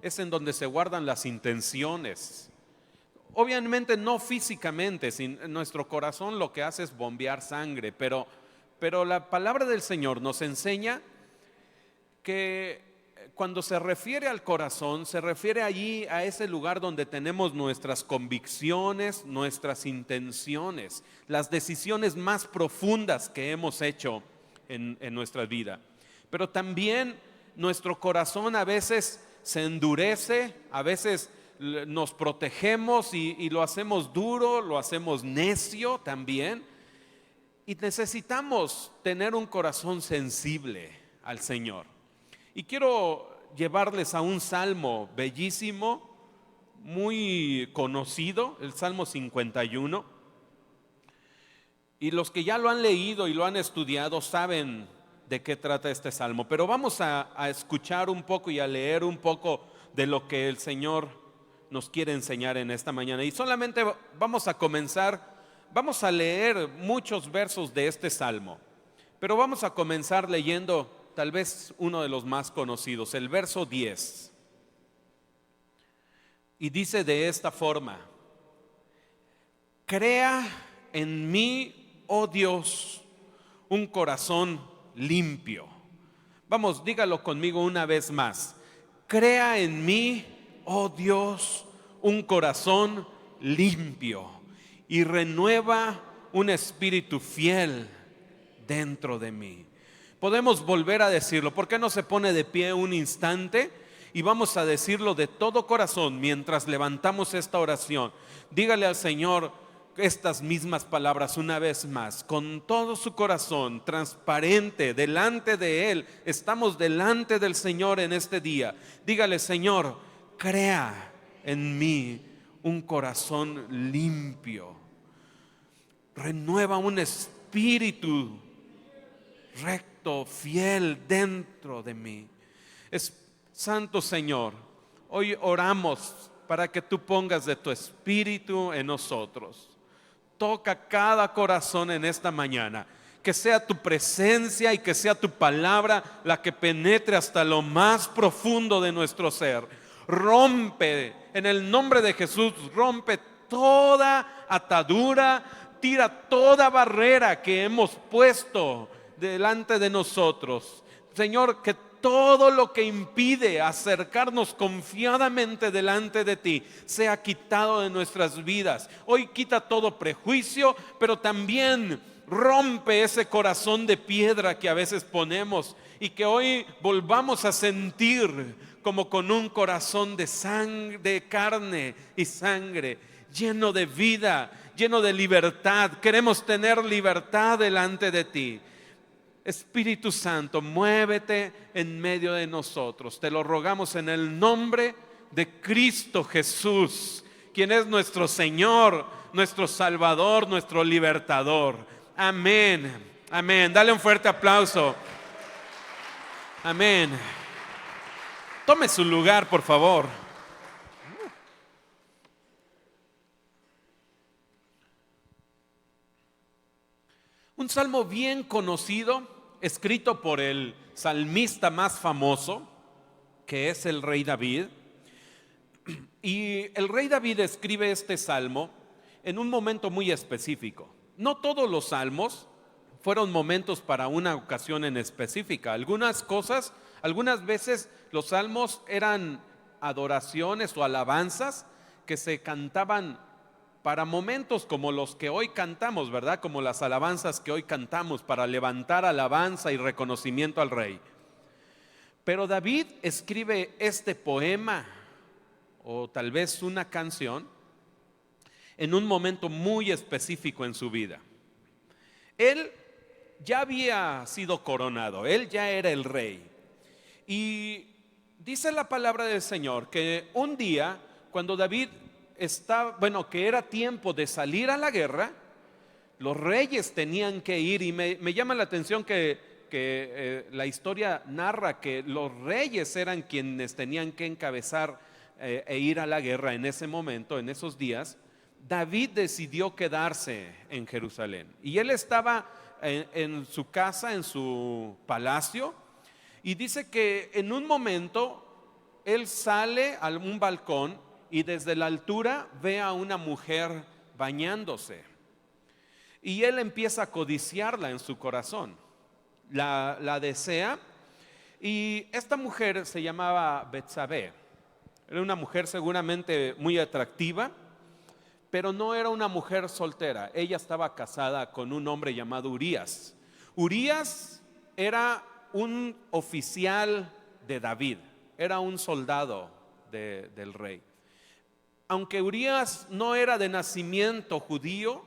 es en donde se guardan las intenciones. Obviamente no físicamente, nuestro corazón lo que hace es bombear sangre, pero la palabra del Señor nos enseña que cuando se refiere al corazón, se refiere allí a ese lugar donde tenemos nuestras convicciones, nuestras intenciones, las decisiones más profundas que hemos hecho en nuestra vida. Pero también nuestro corazón a veces se endurece, a veces nos protegemos y lo hacemos duro, lo hacemos necio también. Y necesitamos tener un corazón sensible al Señor. Y quiero llevarles a un salmo bellísimo, muy conocido, el Salmo 51. Y los que ya lo han leído y lo han estudiado saben de qué trata este salmo. Pero vamos a escuchar un poco y a leer un poco de lo que el Señor nos quiere enseñar en esta mañana. Y solamente vamos a comenzar, vamos a leer muchos versos de este salmo. Pero vamos a comenzar leyendo tal vez uno de los más conocidos, el verso 10. Y dice de esta forma: crea en mí, oh Dios, un corazón limpio. Vamos, dígalo conmigo una vez más. Crea en mí, oh Dios, un corazón limpio y renueva un espíritu fiel dentro de mí. Podemos volver a decirlo. ¿Por qué no se pone de pie un instante? Y vamos a decirlo de todo corazón mientras levantamos esta oración. Dígale al Señor estas mismas palabras una vez más, con todo su corazón, transparente, delante de Él. Estamos delante del Señor en este día. Dígale: Señor, crea en mí un corazón limpio. Renueva un espíritu recto, fiel dentro de mí. Santo Señor, hoy oramos para que tú pongas de tu espíritu en nosotros. Toca cada corazón en esta mañana. Que sea tu presencia y que sea tu palabra la que penetre hasta lo más profundo de nuestro ser. Rompe, en el nombre de Jesús, rompe toda atadura, tira toda barrera que hemos puesto delante de nosotros. Señor, que todo lo que impide acercarnos confiadamente delante de ti sea quitado de nuestras vidas. Hoy quita todo prejuicio, pero también rompe ese corazón de piedra que a veces ponemos, y que hoy volvamos a sentir como con un corazón de sangre, de carne y sangre, lleno de vida, lleno de libertad. Queremos tener libertad delante de ti. Espíritu Santo, muévete en medio de nosotros. Te lo rogamos en el nombre de Cristo Jesús, quien es nuestro Señor, nuestro Salvador, nuestro libertador. Amén, amén. Dale un fuerte aplauso. Amén. Tome su lugar, por favor. Un salmo bien conocido, escrito por el salmista más famoso, que es el rey David. Y el rey David escribe este salmo en un momento muy específico. No todos los salmos fueron momentos para una ocasión en específica. Algunas veces los salmos eran adoraciones o alabanzas que se cantaban para momentos como los que hoy cantamos, ¿verdad? Como las alabanzas que hoy cantamos para levantar alabanza y reconocimiento al rey. Pero David escribe este poema, o tal vez una canción, en un momento muy específico en su vida. Él ya había sido coronado, él ya era el rey. Y dice la palabra del Señor que un día, cuando David que era tiempo de salir a la guerra, los reyes tenían que ir. Y me llama la atención que la historia narra que los reyes eran quienes tenían que encabezar e ir a la guerra en ese momento, en esos días. David decidió quedarse en Jerusalén y él estaba en su casa, en su palacio, y dice que en un momento él sale a un balcón y desde la altura ve a una mujer bañándose. Y él empieza a codiciarla en su corazón. La desea. Y esta mujer se llamaba Betsabé. Era una mujer seguramente muy atractiva, pero no era una mujer soltera. Ella estaba casada con un hombre llamado Urías. Urías era un oficial de David, era un soldado del rey. Aunque Urías no era de nacimiento judío,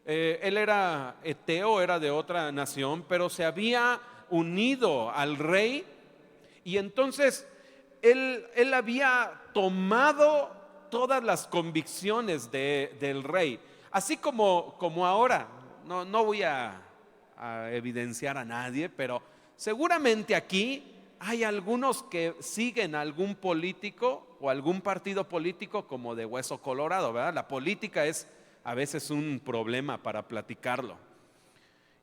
él era eteo, era de otra nación, pero se había unido al rey y entonces él había tomado todas las convicciones del rey. Así como ahora, no voy a evidenciar a nadie, pero seguramente aquí hay algunos que siguen a algún político o algún partido político como de hueso colorado, ¿verdad? La política es a veces un problema para platicarlo.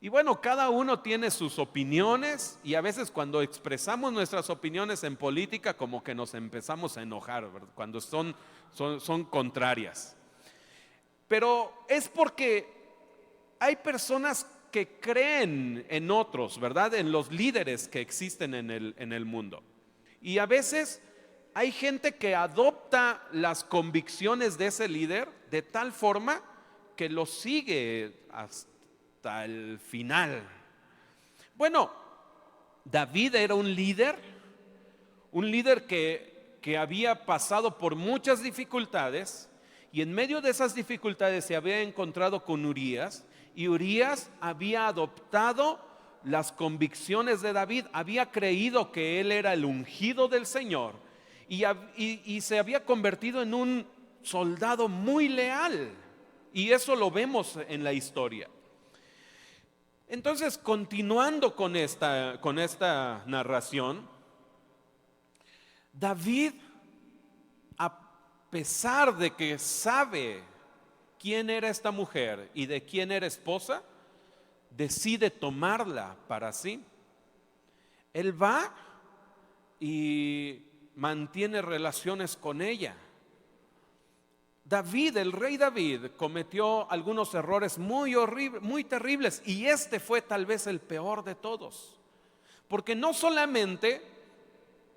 Y bueno, cada uno tiene sus opiniones y a veces cuando expresamos nuestras opiniones en política como que nos empezamos a enojar, ¿verdad? Cuando son contrarias. Pero es porque hay personas que creen en otros, ¿verdad? En los líderes que existen en el mundo. Y a veces hay gente que adopta las convicciones de ese líder de tal forma que lo sigue hasta el final. Bueno, David era un líder que había pasado por muchas dificultades y en medio de esas dificultades se había encontrado con Urías y Urías había adoptado las convicciones de David, había creído que él era el ungido del Señor y se había convertido en un soldado muy leal y eso lo vemos en la historia. Entonces, continuando con esta narración, David, a pesar de que sabe quién era esta mujer y de quién era esposa, decide tomarla para sí. Él va y mantiene relaciones con ella. David, el rey David, cometió algunos errores muy horribles, muy terribles, y este fue tal vez el peor de todos, porque no solamente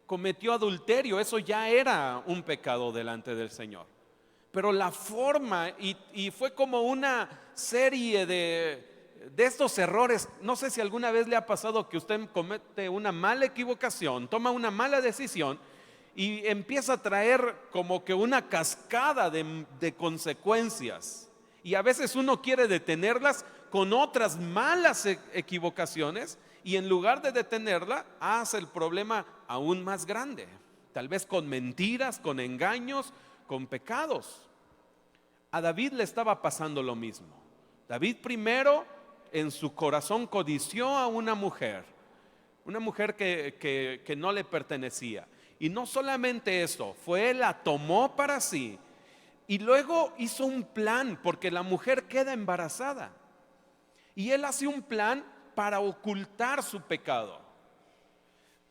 cometió adulterio, eso ya era un pecado delante del Señor, pero la forma y fue como una serie de estos errores. No sé si alguna vez le ha pasado que usted comete una mala equivocación, toma una mala decisión y empieza a traer como que una cascada de consecuencias. Y a veces uno quiere detenerlas con otras malas equivocaciones y en lugar de detenerla hace el problema aún más grande. Tal vez con mentiras, con engaños, con pecados. A David le estaba pasando lo mismo. David primero en su corazón codició a una mujer que no le pertenecía. Y no solamente eso, él la tomó para sí y luego hizo un plan porque la mujer queda embarazada. Y él hace un plan para ocultar su pecado.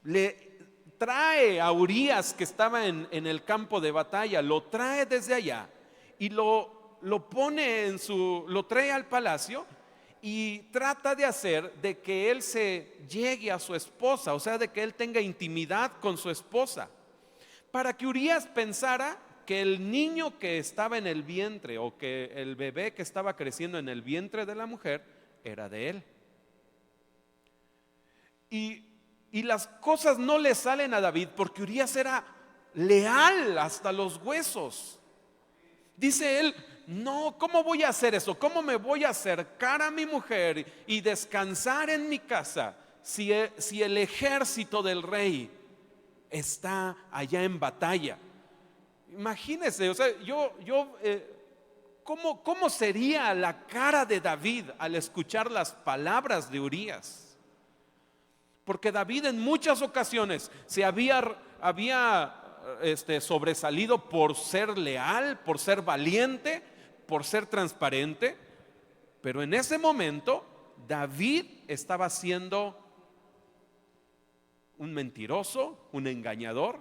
Le trae a Urías que estaba en el campo de batalla, lo trae desde allá y lo pone lo trae al palacio y trata de hacer de que él se llegue a su esposa, o sea, de que él tenga intimidad con su esposa, para que Urías pensara que el niño que estaba en el vientre o que el bebé que estaba creciendo en el vientre de la mujer era de él. Y las cosas no le salen a David porque Urías era leal hasta los huesos. Dice él: no, ¿cómo voy a hacer eso? ¿Cómo me voy a acercar a mi mujer y descansar en mi casa si el ejército del rey está allá en batalla? Imagínese, o sea, ¿cómo sería la cara de David al escuchar las palabras de Urías? Porque David en muchas ocasiones se había sobresalido por ser leal, por ser valiente, por ser transparente, pero en ese momento David estaba siendo un mentiroso, un engañador,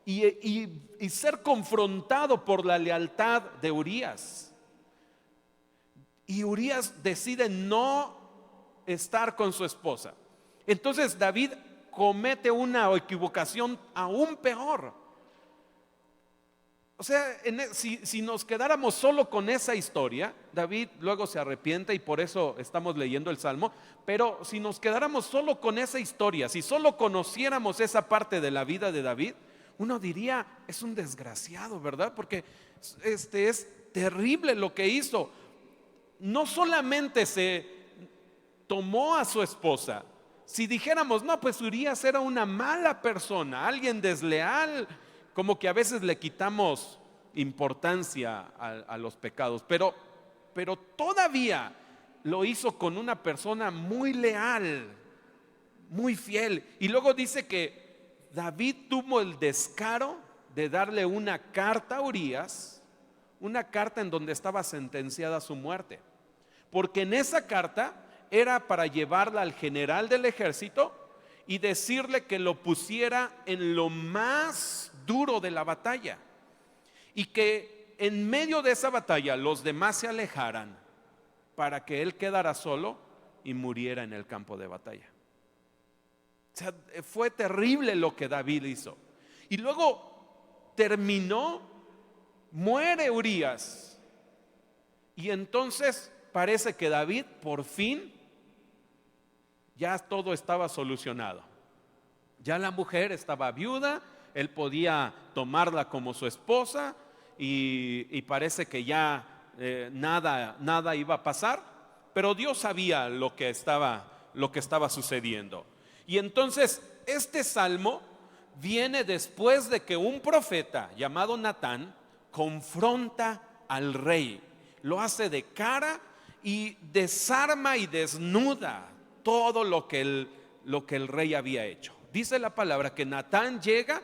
y ser confrontado por la lealtad de Urías. Y Urías decide no estar con su esposa. Entonces David comete una equivocación aún peor. O sea, si nos quedáramos solo con esa historia, David luego se arrepiente y por eso estamos leyendo el Salmo, pero si nos quedáramos solo con esa historia, si solo conociéramos esa parte de la vida de David, uno diría, es un desgraciado, ¿verdad? Porque es terrible lo que hizo. No solamente se tomó a su esposa. Si dijéramos, no, pues Urías era una mala persona, alguien desleal, como que a veces le quitamos importancia a los pecados, pero todavía lo hizo con una persona muy leal, muy fiel. Y luego dice que David tuvo el descaro de darle una carta a Urías, una carta en donde estaba sentenciada a su muerte, porque en esa carta era para llevarla al general del ejército y decirle que lo pusiera en lo más duro de la batalla y que en medio de esa batalla los demás se alejaran para que él quedara solo y muriera en el campo de batalla. O sea, fue terrible lo que David hizo. Y luego muere Urías, y entonces parece que David por fin ya todo estaba solucionado. Ya la mujer estaba viuda, él podía tomarla como su esposa y parece que ya nada iba a pasar, pero Dios sabía lo que estaba sucediendo. Y entonces este salmo viene después de que un profeta llamado Natán confronta al rey, lo hace de cara y desarma y desnuda todo lo que el rey había hecho. Dice la palabra que Natán llega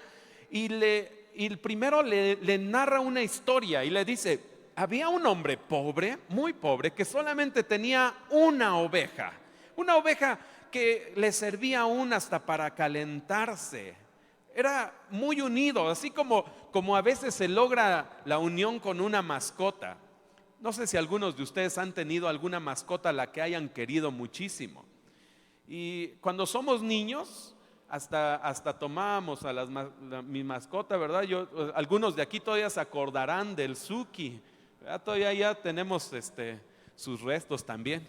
y primero le narra una historia y le dice: había un hombre pobre, muy pobre, que solamente tenía una oveja que le servía aún hasta para calentarse. Era muy unido, así como a veces se logra la unión con una mascota. No sé si algunos de ustedes han tenido alguna mascota a la que hayan querido muchísimo. Y cuando somos niños, hasta tomábamos a mi mascota, ¿verdad? Algunos de aquí todavía se acordarán del Suki, ¿verdad? Todavía ya tenemos sus restos también.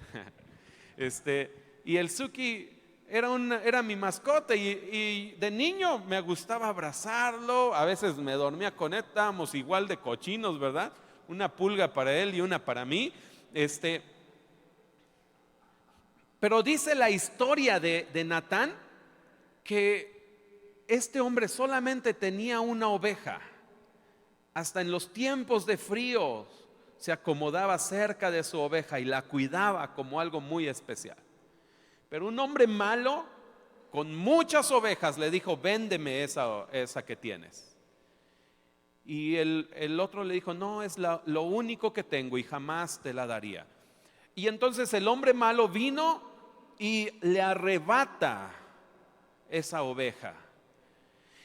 Y el Suki era mi mascota, y de niño me gustaba abrazarlo. A veces me dormía con él, estábamos igual de cochinos, ¿verdad? Una pulga para él y una para mí. Pero dice la historia de Natán que este hombre solamente tenía una oveja. Hasta en los tiempos de frío se acomodaba cerca de su oveja y la cuidaba como algo muy especial. Pero un hombre malo con muchas ovejas le dijo: véndeme esa que tienes. Y el otro le dijo: no, es lo único que tengo y jamás te la daría. Y entonces el hombre malo vino y le arrebata esa oveja.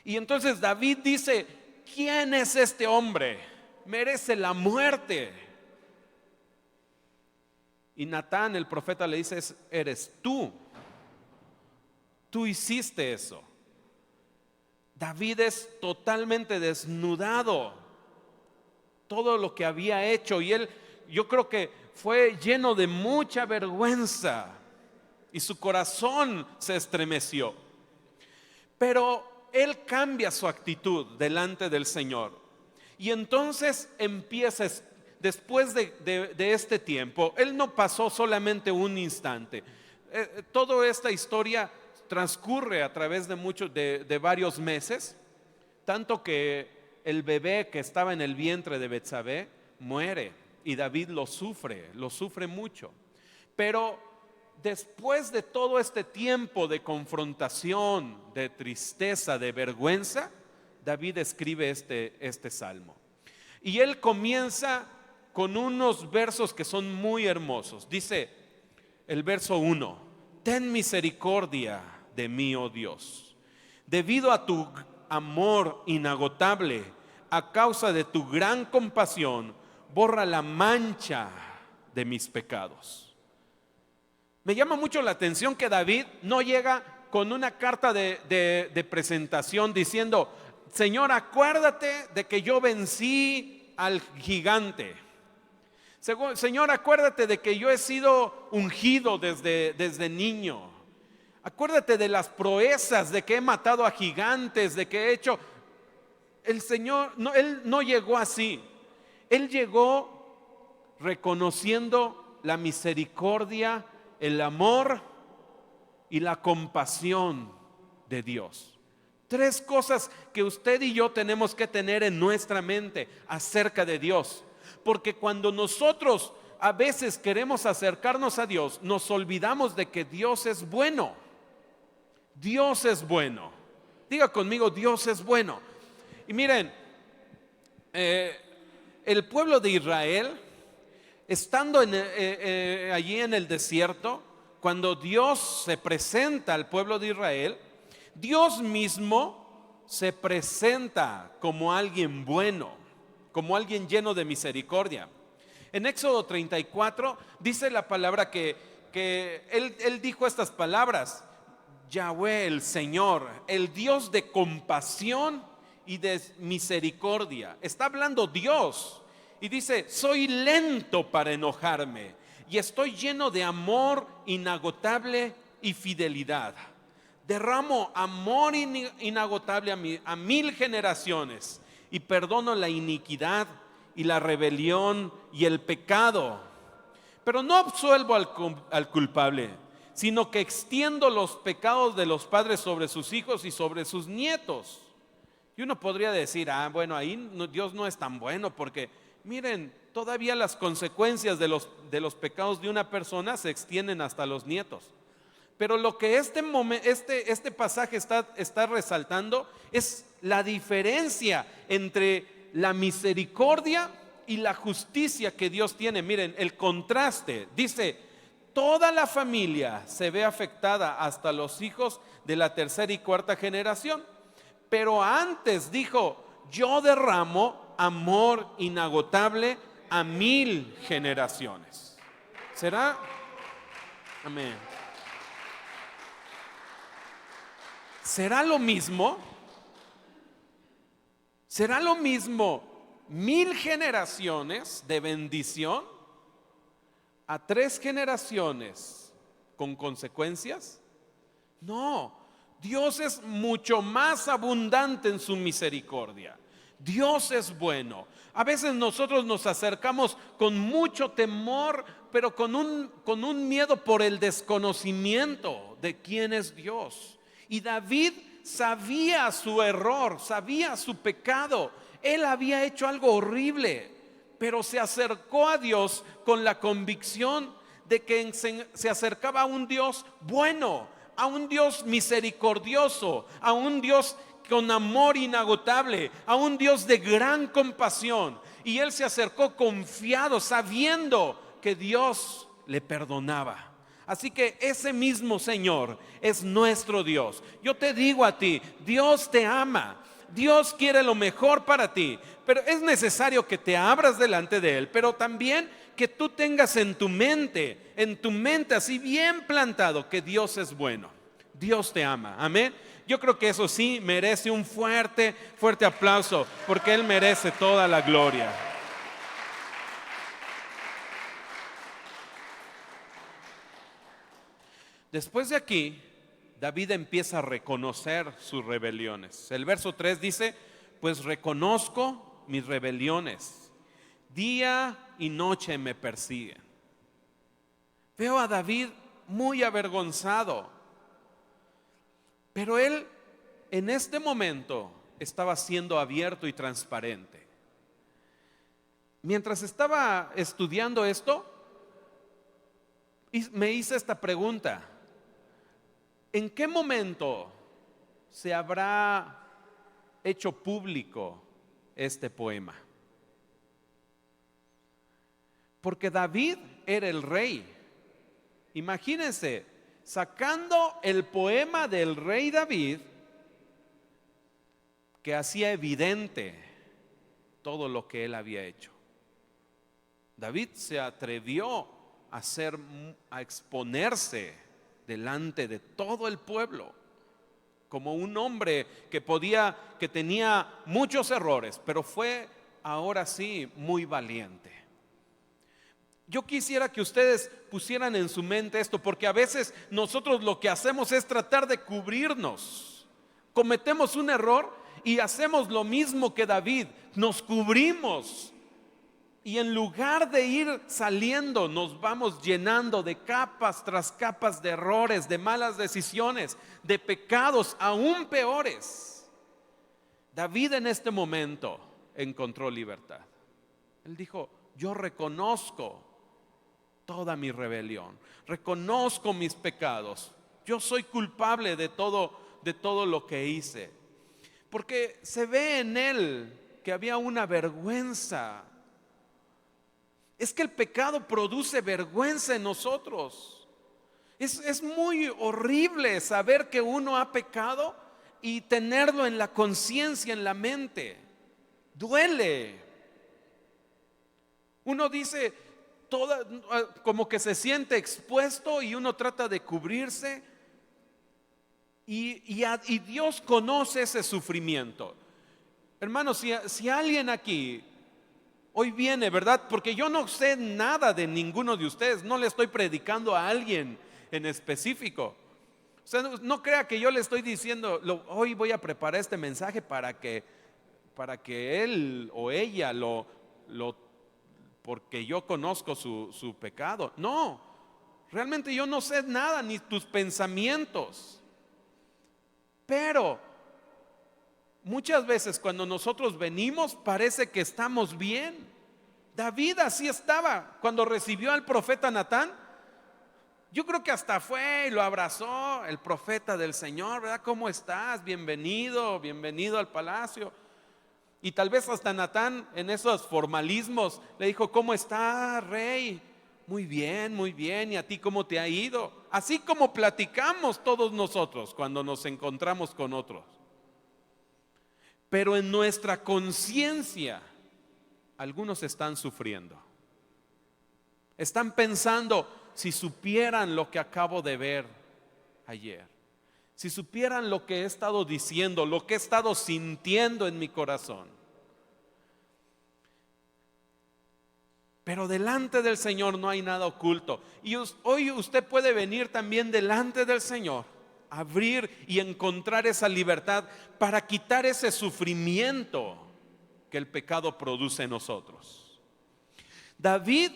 Y entonces David dice: ¿quién es este hombre? Merece la muerte. Y Natán, el profeta, le dice: eres tú. Tú hiciste eso. David es totalmente desnudado todo lo que había hecho, y yo creo que fue lleno de mucha vergüenza y su corazón se estremeció. Pero él cambia su actitud delante del Señor, y entonces empieza, después de este tiempo, él no pasó solamente un instante. Toda esta historia transcurre a través de varios meses, tanto que el bebé que estaba en el vientre de Betsabé muere, y David lo sufre mucho. Pero después de todo este tiempo de confrontación, de tristeza, de vergüenza, David escribe este salmo. Y él comienza con unos versos que son muy hermosos. Dice el verso 1: ten misericordia de mí, oh Dios, debido a amor inagotable, a causa de tu gran compasión, borra la mancha de mis pecados. Me llama mucho la atención que David no llega con una carta de presentación diciendo: Señor, acuérdate de que yo vencí al gigante. Señor, acuérdate de que yo he sido ungido desde niño. Acuérdate de las proezas, de que he matado a gigantes, de que he hecho. El Señor, no, Él no llegó así. Él llegó reconociendo la misericordia, el amor y la compasión de Dios. Tres cosas que usted y yo tenemos que tener en nuestra mente acerca de Dios. Porque cuando nosotros a veces queremos acercarnos a Dios, nos olvidamos de que Dios es bueno. Dios es bueno. Diga conmigo: Dios es bueno. Y miren, el pueblo de Israel, estando allí en el desierto, cuando Dios se presenta al pueblo de Israel, Dios mismo se presenta como alguien bueno, como alguien lleno de misericordia. En Éxodo 34 dice la palabra que él dijo estas palabras: Yahweh, el Señor, el Dios de compasión y de misericordia. Está hablando Dios y dice: soy lento para enojarme y estoy lleno de amor inagotable y fidelidad. Derramo amor inagotable a 1000 generaciones y perdono la iniquidad y la rebelión y el pecado. Pero no absuelvo al culpable, sino que extiendo los pecados de los padres sobre sus hijos y sobre sus nietos. Y uno podría decir: bueno, ahí Dios no es tan bueno, porque miren, todavía las consecuencias de los pecados de una persona se extienden hasta los nietos. Pero lo que este pasaje está resaltando es la diferencia entre la misericordia y la justicia que Dios tiene. Miren, el contraste. Dice: toda la familia se ve afectada, hasta los hijos de la tercera y cuarta generación. Pero antes dijo: yo derramo amor inagotable a 1000 generaciones. ¿Será? Amén. ¿Será lo mismo? ¿Será lo mismo 1000 generaciones de bendición a 3 generaciones con consecuencias? No, Dios es mucho más abundante en su misericordia. Dios es bueno. A veces nosotros nos acercamos con mucho temor, pero con un miedo por el desconocimiento de quién es Dios. Y David sabía su error, sabía su pecado. Él había hecho algo horrible, pero se acercó a Dios con la convicción de que se acercaba a un Dios bueno, a un Dios misericordioso, a un Dios con amor inagotable, a un Dios de gran compasión. Y él se acercó confiado, sabiendo que Dios le perdonaba. Así que ese mismo Señor es nuestro Dios. Yo te digo a ti: Dios te ama, Dios quiere lo mejor para ti, pero es necesario que te abras delante de Él, pero también que tú tengas en tu mente así bien plantado, que Dios es bueno, Dios te ama. Amén. Yo creo que eso sí merece un fuerte aplauso, porque Él merece toda la gloria. Después de aquí, David empieza a reconocer sus rebeliones. El verso 3 dice: pues reconozco mis rebeliones, día y noche me persiguen. Veo a David muy avergonzado, pero él en este momento estaba siendo abierto y transparente. Mientras estaba estudiando esto, me hice esta pregunta: ¿en qué momento se habrá hecho público este poema? Porque David era el rey. Imagínense, sacando el poema del rey David que hacía evidente todo lo que él había hecho. David se atrevió a exponerse delante de todo el pueblo como un hombre que tenía muchos errores, pero fue ahora sí muy valiente. Yo quisiera que ustedes pusieran en su mente esto, porque a veces nosotros lo que hacemos es tratar de cubrirnos. Cometemos un error y hacemos lo mismo que David, nos cubrimos. Y en lugar de ir saliendo, nos vamos llenando de capas tras capas de errores, de malas decisiones, de pecados aún peores. David en este momento encontró libertad. Él dijo: yo reconozco toda mi rebelión, reconozco mis pecados, yo soy culpable de todo lo que hice. Porque se ve en él que había una vergüenza. Es que el pecado produce vergüenza en nosotros. Es muy horrible saber que uno ha pecado y tenerlo en la conciencia, en la mente. Duele. Uno dice, como que se siente expuesto y uno trata de cubrirse. Y Dios conoce ese sufrimiento. Hermanos, si alguien aquí hoy viene, ¿verdad? Porque yo no sé nada de ninguno de ustedes, no le estoy predicando a alguien en específico. O sea, no crea que yo le estoy diciendo, hoy voy a preparar este mensaje para que él o ella porque yo conozco su pecado. No, realmente yo no sé nada, ni tus pensamientos. Pero muchas veces cuando nosotros venimos parece que estamos bien. David así estaba cuando recibió al profeta Natán. Yo creo que hasta fue y lo abrazó, el profeta del Señor, ¿verdad? ¿Cómo estás? Bienvenido, bienvenido al palacio. Y tal vez hasta Natán en esos formalismos le dijo: ¿cómo está, rey? Muy bien, muy bien. ¿Y a ti cómo te ha ido? Así como platicamos todos nosotros cuando nos encontramos con otros. Pero en nuestra conciencia, algunos están sufriendo. Están pensando: si supieran lo que acabo de ver ayer, si supieran lo que he estado diciendo, lo que he estado sintiendo en mi corazón. Pero delante del Señor no hay nada oculto. Y hoy usted puede venir también delante del Señor, abrir y encontrar esa libertad para quitar ese sufrimiento que el pecado produce en nosotros. David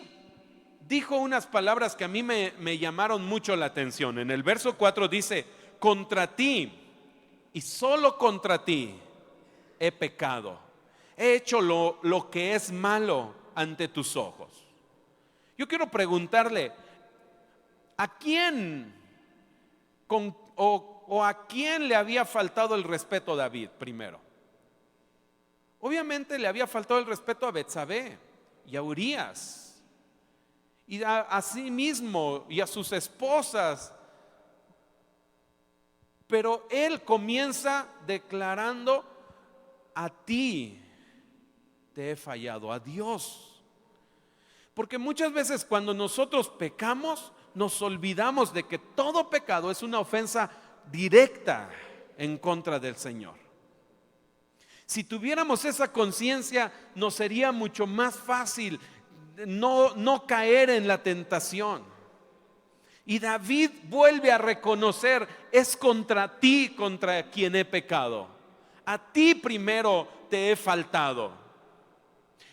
dijo unas palabras que a mí me llamaron mucho la atención. En el verso 4 dice: contra ti y solo contra ti he pecado, he hecho lo que es malo ante tus ojos. Yo quiero preguntarle: ¿a quién o a quién le había faltado el respeto a David primero? Obviamente le había faltado el respeto a Betsabé y a Urías y a sí mismo y a sus esposas. Pero él comienza declarando: a ti te he fallado, a Dios. Porque muchas veces cuando nosotros pecamos, nos olvidamos de que todo pecado es una ofensa directa en contra del Señor. Si tuviéramos esa conciencia, nos sería mucho más fácil no caer en la tentación. Y David vuelve a reconocer: es contra ti contra quien he pecado. A ti primero te he faltado.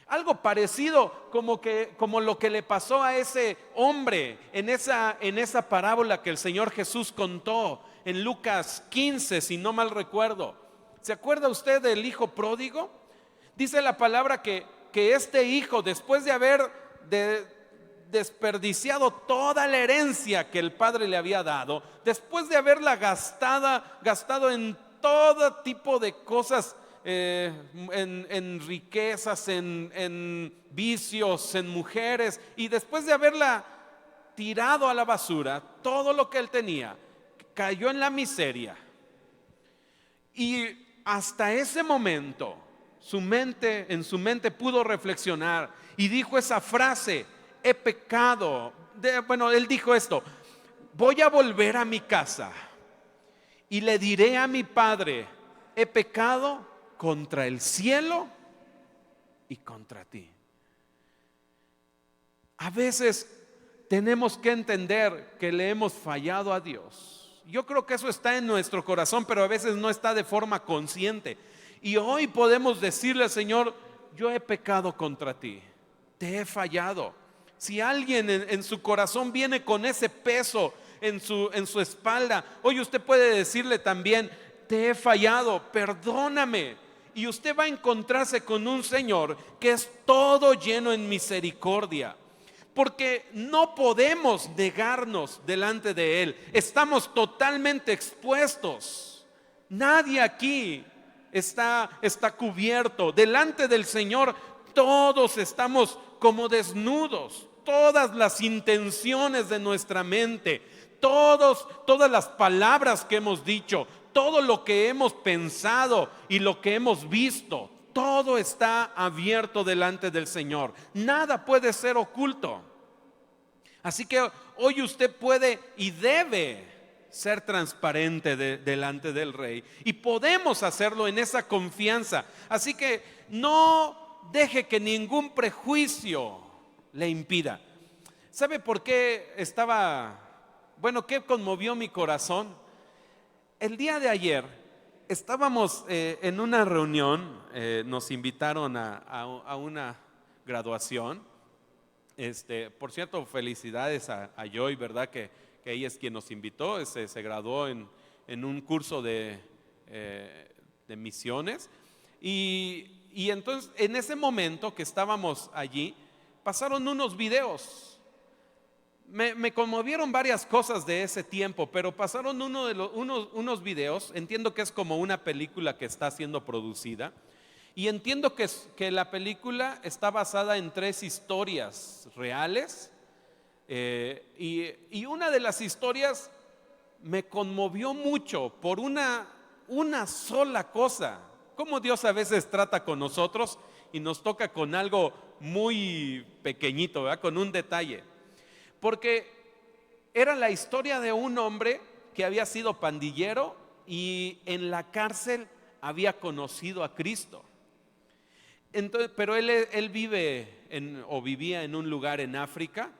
Algo parecido como lo que le pasó a ese hombre en esa parábola que el Señor Jesús contó en Lucas 15, si no mal recuerdo. ¿Se acuerda usted del hijo pródigo? Dice la palabra que este hijo, después de haber desperdiciado toda la herencia que el padre le había dado, después de haberla gastado en todo tipo de cosas, en riquezas, en vicios, en mujeres, y después de haberla tirado a la basura, todo lo que él tenía, cayó en la miseria. Y hasta ese momento, en su mente pudo reflexionar y dijo esa frase: he pecado. Bueno, él dijo esto: voy a volver a mi casa y le diré a mi padre, he pecado contra el cielo y contra ti. A veces tenemos que entender que le hemos fallado a Dios. Yo creo que eso está en nuestro corazón, pero a veces no está de forma consciente. Y hoy podemos decirle al Señor: yo he pecado contra ti, te he fallado. Si alguien en su corazón viene con ese peso en su espalda, hoy usted puede decirle también: te he fallado, perdóname. Y usted va a encontrarse con un Señor que es todo lleno en misericordia. Porque no podemos negarnos delante de Él. Estamos totalmente expuestos. Nadie aquí está cubierto. Delante del Señor todos estamos como desnudos. Todas las intenciones de nuestra mente, todas las palabras que hemos dicho, todo lo que hemos pensado y lo que hemos visto, todo está abierto delante del Señor. Nada puede ser oculto. Así que hoy usted puede y debe ser transparente delante del Rey. Y podemos hacerlo en esa confianza. Así que no deje que ningún prejuicio le impida. ¿Sabe por qué qué conmovió mi corazón? El día de ayer estábamos en una reunión, nos invitaron a una graduación. Por cierto, felicidades a Joy, ¿verdad? Que ella es quien nos invitó. Se graduó en un curso de misiones. Y entonces, en ese momento que estábamos allí, pasaron unos videos. Me conmovieron varias cosas de ese tiempo, pero pasaron unos videos. Entiendo que es como una película que está siendo producida. Y entiendo que la película está basada en 3 historias reales. Y una de las historias me conmovió mucho por una sola cosa. Cómo Dios a veces trata con nosotros y nos toca con algo muy pequeñito, ¿verdad? Con un detalle. Porque era la historia de un hombre que había sido pandillero y en la cárcel había conocido a Cristo. Entonces, pero él vivía en un lugar en África,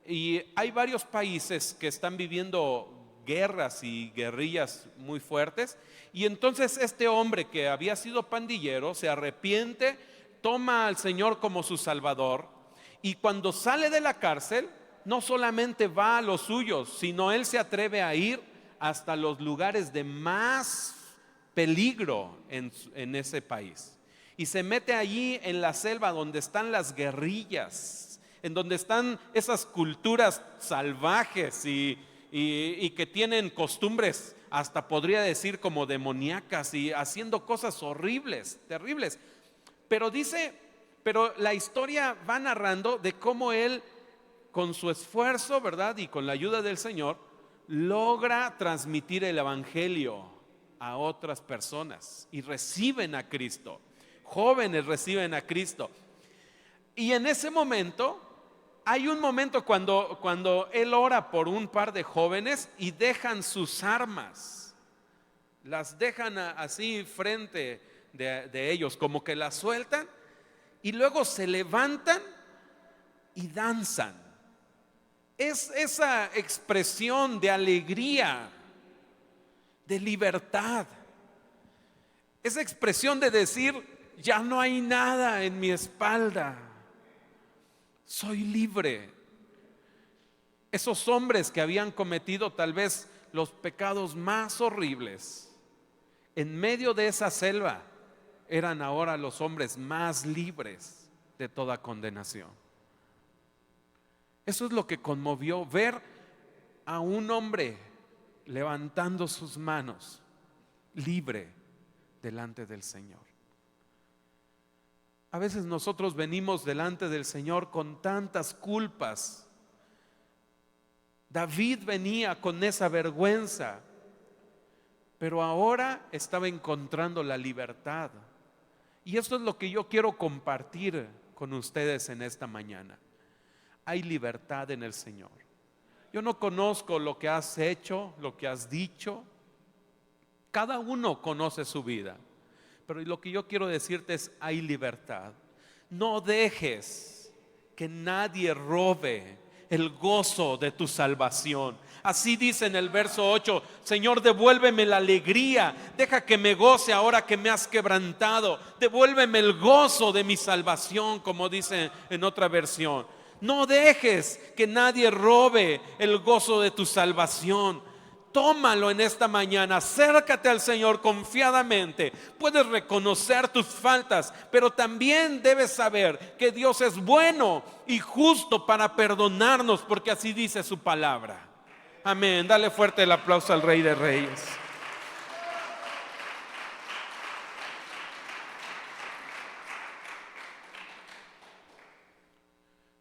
y hay varios países que están viviendo guerras y guerrillas muy fuertes. Y entonces este hombre que había sido pandillero se arrepiente, toma al Señor como su Salvador, y cuando sale de la cárcel no solamente va a los suyos, sino él se atreve a ir hasta los lugares de más peligro en ese país. Y se mete allí en la selva donde están las guerrillas, en donde están esas culturas salvajes y que tienen costumbres, hasta podría decir como demoníacas, y haciendo cosas horribles, terribles. Pero la historia va narrando de cómo él, con su esfuerzo, ¿verdad? Y con la ayuda del Señor, logra transmitir el evangelio a otras personas y reciben a Cristo. Jóvenes reciben a Cristo. Y en ese momento, hay un momento cuando él ora por un par de jóvenes y dejan sus armas, las dejan así frente de ellos, como que las sueltan, y luego se levantan y danzan. Es esa expresión de alegría, de libertad, esa expresión de decir: ya no hay nada en mi espalda, soy libre. Esos hombres que habían cometido tal vez los pecados más horribles, en medio de esa selva, eran ahora los hombres más libres de toda condenación. Eso es lo que conmovió, ver a un hombre levantando sus manos, libre delante del Señor. A veces nosotros venimos delante del Señor con tantas culpas. David venía con esa vergüenza, pero ahora estaba encontrando la libertad. Y esto es lo que yo quiero compartir con ustedes en esta mañana. Hay libertad en el Señor. Yo no conozco lo que has hecho, lo que has dicho. Cada uno conoce su vida. Pero lo que yo quiero decirte es, hay libertad. No dejes que nadie robe el gozo de tu salvación. Así dice en el verso 8: Señor, devuélveme la alegría, deja que me goce ahora que me has quebrantado. Devuélveme el gozo de mi salvación, como dice en otra versión. No dejes que nadie robe el gozo de tu salvación. Tómalo en esta mañana, acércate al Señor confiadamente. Puedes reconocer tus faltas, pero también debes saber que Dios es bueno y justo para perdonarnos, porque así dice su palabra. Amén. Dale fuerte el aplauso al Rey de Reyes.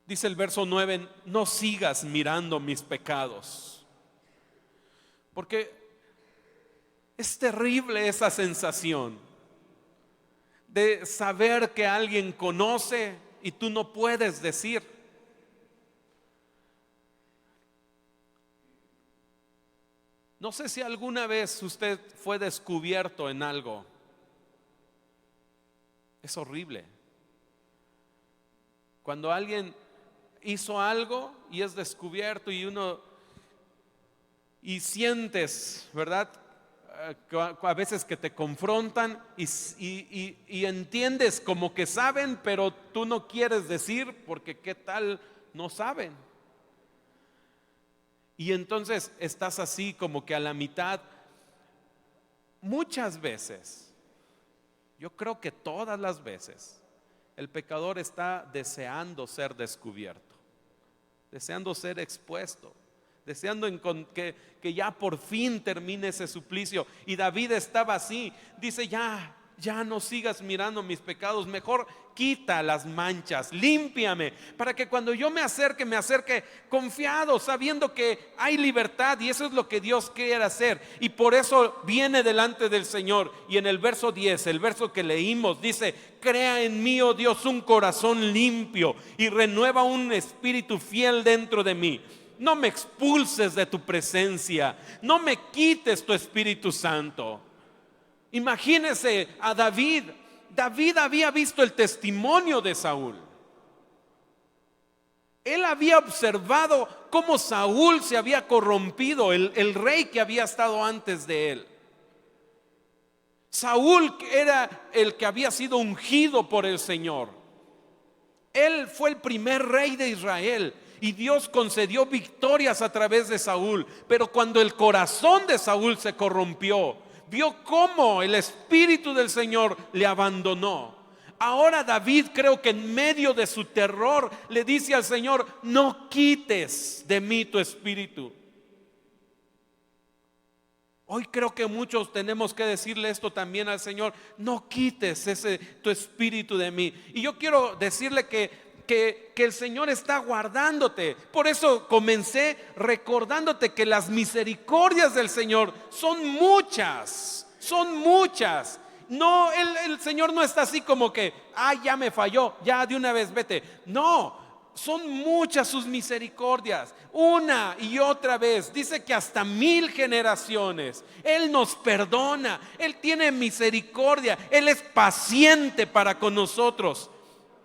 Dice el verso 9: no sigas mirando mis pecados. Porque es terrible esa sensación de saber que alguien conoce y tú no puedes decir. No sé si alguna vez usted fue descubierto en algo. Es horrible. Cuando alguien hizo algo y es descubierto y sientes, ¿verdad? A veces que te confrontan y entiendes como que saben, pero tú no quieres decir porque qué tal no saben. Y entonces estás así como que a la mitad. Muchas veces, yo creo que todas las veces, el pecador está deseando ser descubierto, deseando ser expuesto, deseando que ya por fin termine ese suplicio. Y David estaba así, dice: ya no sigas mirando mis pecados, mejor quita las manchas, límpiame, para que cuando yo me acerque confiado, sabiendo que hay libertad. Y eso es lo que Dios quiere hacer, y por eso viene delante del Señor. Y en el verso 10, el verso que leímos, dice: crea en mí, oh Dios, un corazón limpio y renueva un espíritu fiel dentro de mí. No me expulses de tu presencia, no me quites tu Espíritu Santo. Imagínese a David. David había visto el testimonio de Saúl. Él había observado cómo Saúl se había corrompido, el rey que había estado antes de él. Saúl era el que había sido ungido por el Señor. Él fue el primer rey de Israel y Dios concedió victorias a través de Saúl. Pero cuando el corazón de Saúl se corrompió, vio cómo el Espíritu del Señor le abandonó. Ahora David, creo que en medio de su terror, le dice al Señor: no quites de mí tu espíritu. Hoy creo que muchos tenemos que decirle esto también al Señor: no quites tu espíritu de mí. Y yo quiero decirle que el Señor está guardándote. Por eso comencé recordándote que las misericordias del Señor son muchas, son muchas. No, el Señor no está así como que: ya me falló, ya de una vez vete. No, son muchas sus misericordias, una y otra vez. Dice que hasta 1000 generaciones Él nos perdona, Él tiene misericordia, Él es paciente para con nosotros.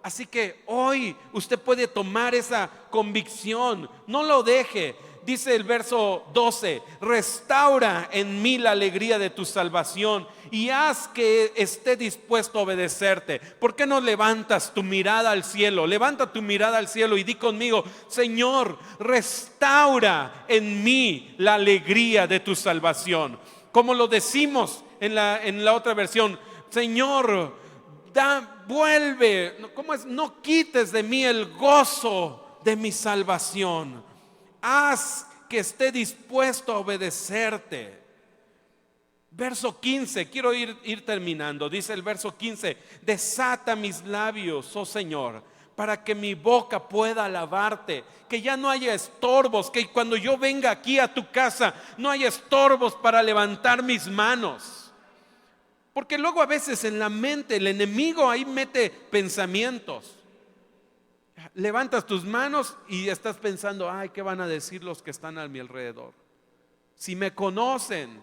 Así que hoy usted puede tomar esa convicción, no lo deje. Dice el verso 12: restaura en mí la alegría de tu salvación y haz que esté dispuesto a obedecerte. ¿Por qué no levantas tu mirada al cielo? Levanta tu mirada al cielo y di conmigo: Señor, restaura en mí la alegría de tu salvación. Como lo decimos en la otra versión: Señor, vuelve, ¿cómo es? No quites de mí el gozo de mi salvación. Haz que esté dispuesto a obedecerte. Verso 15, quiero ir terminando. Dice el verso 15: desata mis labios, oh Señor, para que mi boca pueda alabarte, que ya no haya estorbos, que cuando yo venga aquí a tu casa no haya estorbos para levantar mis manos. Porque luego a veces en la mente el enemigo ahí mete pensamientos. Levantas tus manos y estás pensando, ay, ¿qué van a decir los que están a mi alrededor? Si me conocen.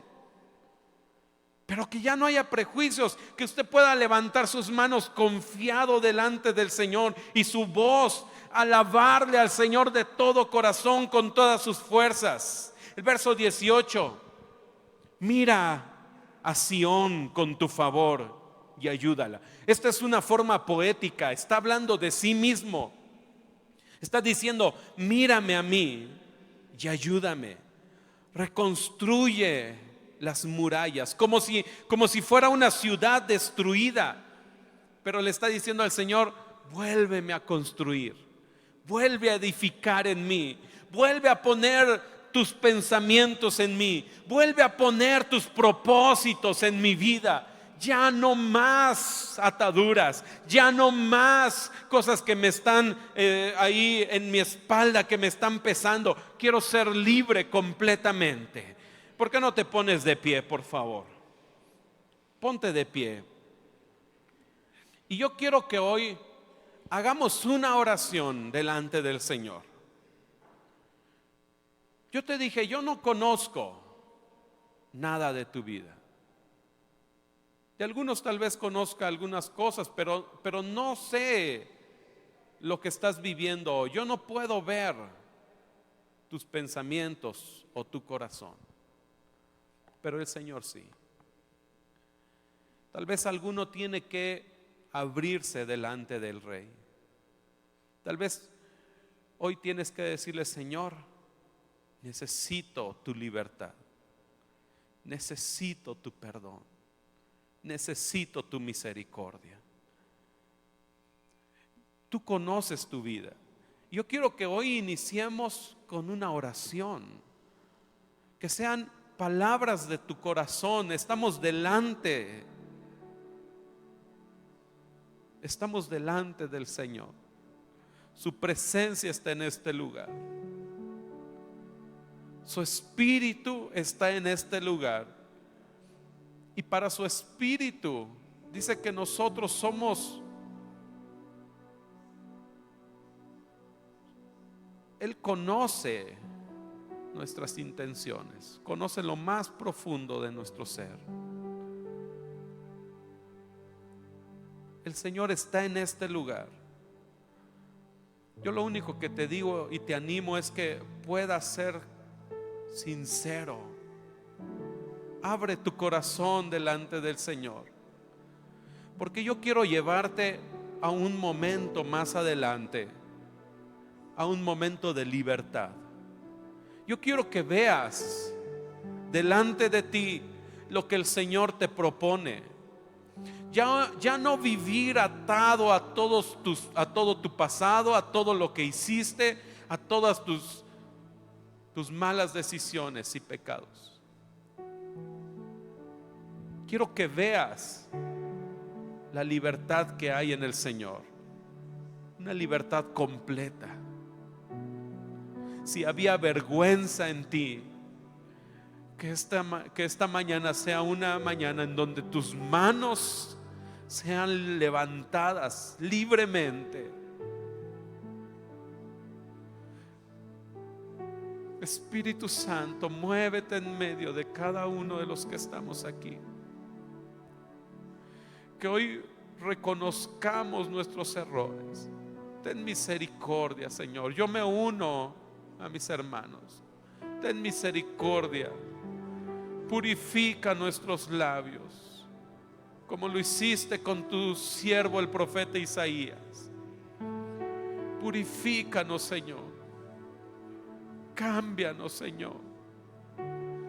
Pero que ya no haya prejuicios, que usted pueda levantar sus manos confiado delante del Señor y su voz, alabarle al Señor de todo corazón, con todas sus fuerzas. El verso 18, mira a Sión con tu favor y ayúdala. Esta es una forma poética, está hablando de sí mismo. Está diciendo, mírame a mí y ayúdame. Reconstruye las murallas, como si fuera una ciudad destruida. Pero le está diciendo al Señor, vuélveme a construir, vuelve a edificar en mí, vuelve a poner tus pensamientos en mí, vuelve a poner tus propósitos en mi vida. Ya no más ataduras, ya no más cosas que me están ahí en mi espalda, que me están pesando. Quiero ser libre completamente. ¿Por qué no te pones de pie, por favor? Ponte de pie. Y yo quiero que hoy hagamos una oración delante del Señor. Yo te dije, yo no conozco nada de tu vida. De algunos tal vez conozca algunas cosas, pero no sé lo que estás viviendo hoy. Yo no puedo ver tus pensamientos o tu corazón, pero el Señor sí. Tal vez alguno tiene que abrirse delante del Rey. Tal vez hoy tienes que decirle, Señor, necesito tu libertad, necesito tu perdón, necesito tu misericordia. Tú conoces tu vida. Yo quiero que hoy iniciemos con una oración, que sean palabras de tu corazón. Estamos delante del Señor. Su presencia está en este lugar. Su espíritu está en este lugar. Y para su espíritu dice que nosotros somos, Él conoce nuestras intenciones, conoce lo más profundo de nuestro ser. El Señor está en este lugar. Yo lo único que te digo y te animo es que puedas ser sincero. Abre tu corazón delante del Señor, porque yo quiero llevarte a un momento más adelante, a un momento de libertad. Yo quiero que veas delante de ti lo que el Señor te propone. Ya no vivir atado a todo tu pasado, a todo lo que hiciste, a todas tus malas decisiones y pecados. Quiero que veas la libertad que hay en el Señor, una libertad completa. Si había vergüenza en ti, que esta mañana sea una mañana en donde tus manos sean levantadas libremente. Espíritu Santo, muévete en medio de cada uno de los que estamos aquí. Que hoy reconozcamos nuestros errores. Ten misericordia, Señor. Yo me uno a mis hermanos. Ten misericordia. Purifica nuestros labios, como lo hiciste con tu siervo el profeta Isaías. Purifícanos, Señor. Cámbianos, Señor.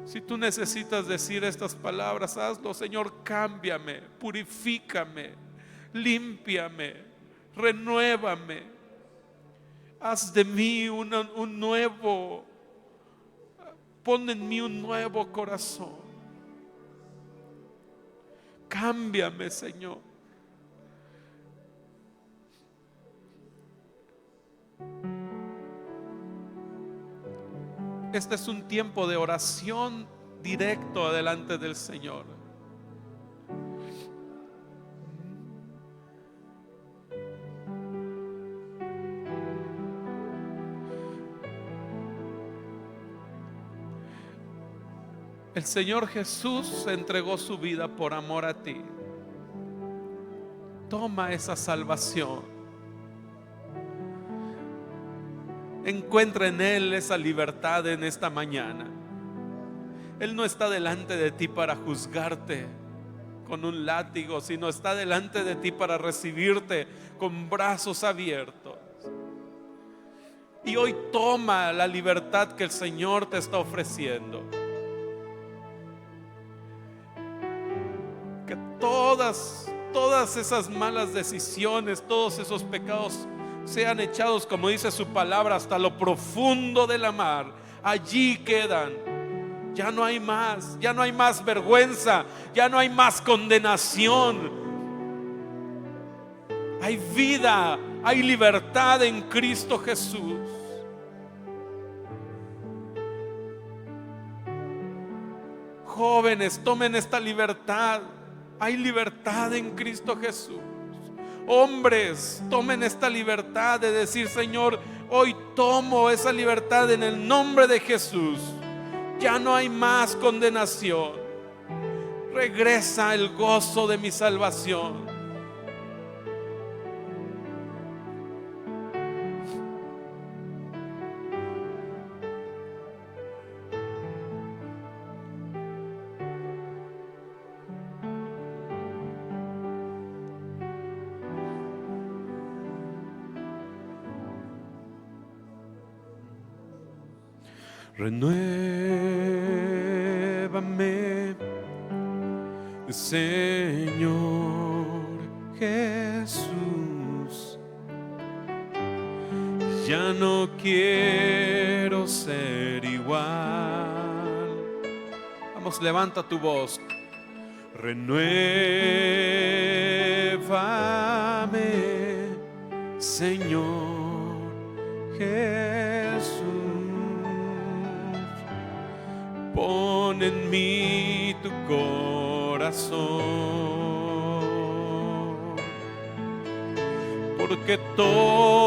Si tú necesitas decir estas palabras, hazlo, Señor. Cámbiame, purifícame, límpiame, renuévame. Haz de mí un nuevo, pon en mí un nuevo corazón. Cámbiame, Señor. Este es un tiempo de oración directo delante del Señor. El Señor Jesús entregó su vida por amor a ti. Toma esa salvación. Encuentra en Él esa libertad en esta mañana. Él no está delante de ti para juzgarte con un látigo, sino está delante de ti para recibirte con brazos abiertos. Y hoy toma la libertad que el Señor te está ofreciendo. Que todas esas malas decisiones, todos esos pecados sean echados, como dice su palabra, hasta lo profundo de la mar. Allí quedan. Ya no hay más, ya no hay más vergüenza, ya no hay más condenación. Hay vida, hay libertad en Cristo Jesús. Jóvenes, tomen esta libertad. Hay libertad en Cristo Jesús. Hombres, tomen esta libertad de decir: Señor, hoy tomo esa libertad en el nombre de Jesús. Ya no hay más condenación. Regresa el gozo de mi salvación. Renuévame, Señor Jesús. Ya no quiero ser igual. Vamos, levanta tu voz. Renuévame, Señor Jesús. Pon en mí tu corazón, porque todo